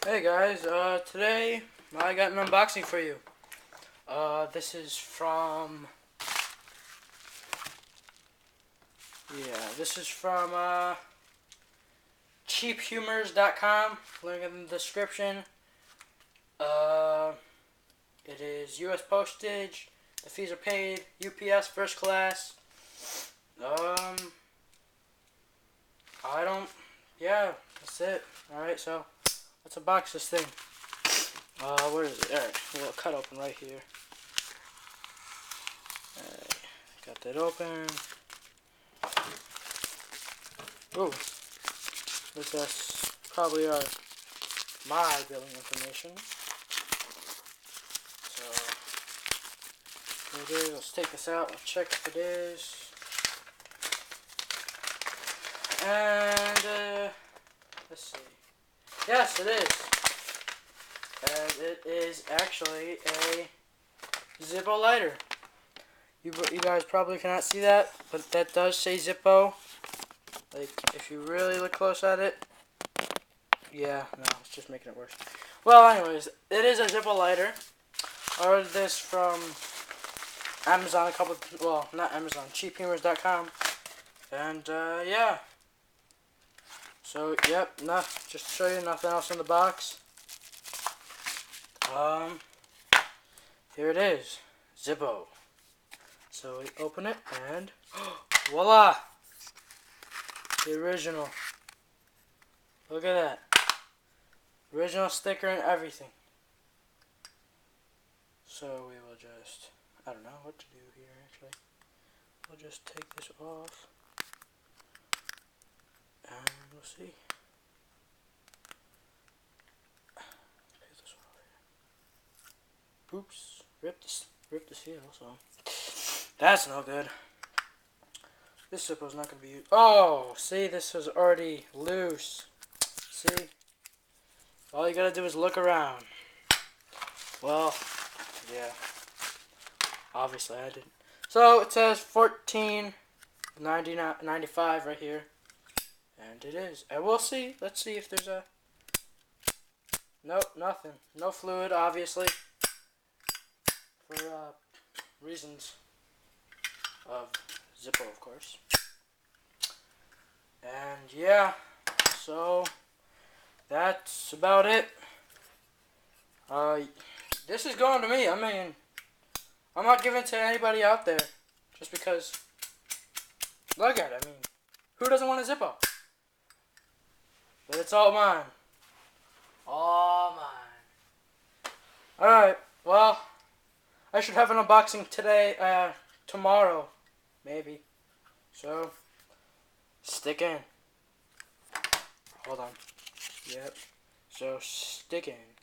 Hey guys, today I got an unboxing for you. This is from, cheaphumors.com, link in the description. Uh, it is US postage, the fees are paid, UPS first class. Um, that's it. Alright, so let's unbox this thing. Where is it? Alright, a little cut open right here. Alright, got that open. Ooh, this is probably my billing information. So, here it is. Let's take this out. Let's check if it is. And, let's see. Yes, it is. And it is actually a zippo.lighter. You guys probably cannot see that, but that does say Zippo. Like, if you really look close at it. Yeah, no, it's just making it worse. Well, anyways, it is a zippo.lighter. I ordered this from Amazon not Amazon, cheaphumors.com. And, yeah. So, yep, just to show you, nothing else in the box. Here it is, Zippo. So we open it and voila! The original. Look at that. Original sticker and everything. So we will just, I don't know what to do here actually. We'll just take this off. And we'll see. Take this one off here. Oops. Rip the seal, so. That's no good. This Zippo's not going to be used. Oh, see, this was already loose. See? All you got to do is look around. Well, yeah. Obviously, I didn't. So, it says $14.95 right here. And it is. And we'll see. Let's see if there's a... Nope, nothing. No fluid, obviously. For reasons of Zippo, of course. And yeah, so that's about it. This is going to me. I mean, I'm not giving it to anybody out there just because. Look at it. I mean, who doesn't want a Zippo? But it's all mine. All mine. Alright, well, I should have an unboxing today, tomorrow, maybe. So, stick in. Hold on. Yep. So, stick in.